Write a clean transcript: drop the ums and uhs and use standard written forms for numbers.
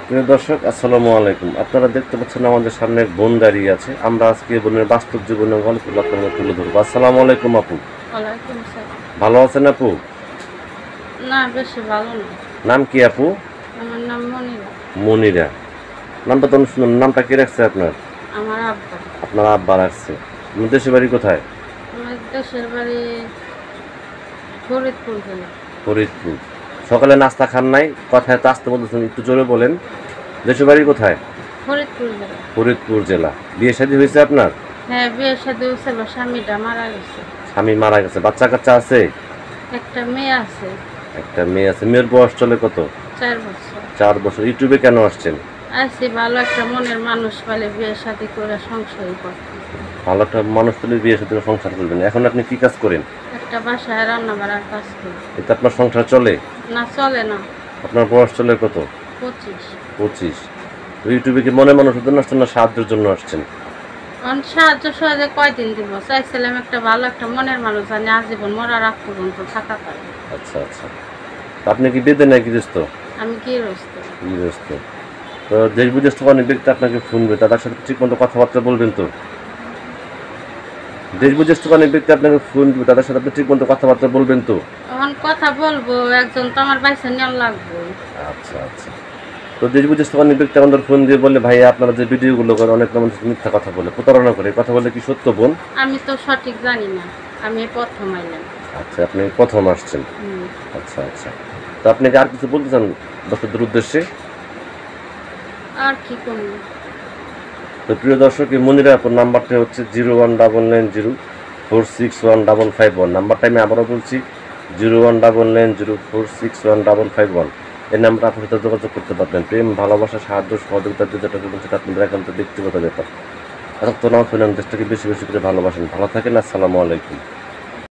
প্রিয় দর্শক, আসসালামু আলাইকুম। আপনারা দেখতে পাচ্ছেন আমাদের সামনে এক বোন দাঁড়িয়ে আছে। আমরা আজকে বোনের বাস্তব জীবনের গল্পগুলো আপনাদের তুলে ধরবো। আসসালামু আলাইকুম আপু। ওয়ালাইকুম সালাম। ভালো আছেন আপু? না, বেশি ভালো না। নাম কি আপু? আমার নাম মনিরা। মনিরা। নামটা তো অনেক সুন্দর। নামটা কে রাখছে আপনার? আমার আব্বা। আপনার আব্বা রাখছে। আপনার দেশের বাড়ি কোথায়? আমার দেশের বাড়ি ফরিদপুর জেলা। ফরিদপুর। সকালে নাস্তা খান নাই? কথায় তো আসতে বলতেছেন, একটু জোরে বলেন। দেশের বাড়ি কোথায়? ফরিদপুর জেলা। ফরিদপুর জেলা। বিয়ে শাদী হয়েছে আপনার? হ্যাঁ, বিয়ের সাথে ছিল, স্বামীটা মারা গেছে। স্বামী মারা গেছে। বাচ্চা কাচ্চা আছে? একটা মেয়ে আছে। একটা মেয়ে আছে। মেয়ের বয়স চলে কত? 4 বছর। 4 বছর। ইউটিউবে কেন আসছেন? আছি, ভালো একটা মনের মানুষ পালে বিয়ের সাথে করে সংসারই করতে। ভালো একটা মানুষ পেলে বিয়ে সাথে সংসার করবেন। এখন আপনি কি কাজ করেন? একটা বাসায় রান্না বাড়ার কাজ করি। এতে আপনার সংসার চলে? না, চলে না। আপনার বয়স চলে কত? 25। 25। তো ইউটিউবে কি মনে মানুষের জন্য আসছেন না সাহায্যের জন্য আসছেন? কারণ সাহায্য সহজে কয়দিন দিব, চাইছিলাম একটা ভালো একটা মনের মানুষ জানি আজীবন মরার আগ পর্যন্ত থাকা পারে। আচ্ছা আচ্ছা। তো আপনি কি বেঁধে নাই গৃহস্থ? আমি গৃহস্থ। গৃহস্থ। তো দেশ বিদেশ থেকে অনেক ব্যক্তি আপনাকে ফোন করে, তাদের সাথে ঠিক মতো কথাবার্তা বলবেন তো? দেশ বিদেশ থেকে অনেক ব্যক্তি আপনাকে ফোন দিবে, তাদের সাথে আপনি ঠিক মতো কথাবার্তা বলবেন তো? এখন কথা বলবো, একজন তো আমার বাইসে নেওয়া লাগবে। আচ্ছা আচ্ছা। তো দেশ বিদেশ থেকে অনেক ব্যক্তি আমাদের ফোন দিয়ে বলে, ভাই আপনারা যে ভিডিওগুলো করে অনেক মানুষ মিথ্যা কথা বলে, প্রতারণা করে, কথা বলে কি সত্য বোন? আমি তো সঠিক জানি না, আমি এই প্রথম আইলাম। আচ্ছা, আপনি প্রথম আসছেন। হুম। আচ্ছা আচ্ছা। তো আপনি কি আর কিছু বলতে চান দর্শকদের উদ্দেশ্যে? আর কি করবো? তো প্রিয় দর্শক, এই মনিরা আপুর নাম্বারটা হচ্ছে 01990461551। নাম্বারটা আমি আবারও বলছি, 01990461551। এই নাম্বারটা আপনার সাথে যোগাযোগ করতে পারবেন। প্রেম, ভালোবাসা, সাহায্য, সহযোগিতা যেটা করবেন সেটা আপনাদের একান্ত ব্যক্তিগত ব্যাপার। এতক্ষণ আমার দেশটাকে বেশি বেশি করে ভালোবাসেন। ভালো থাকেন। আসসালামু আলাইকুম।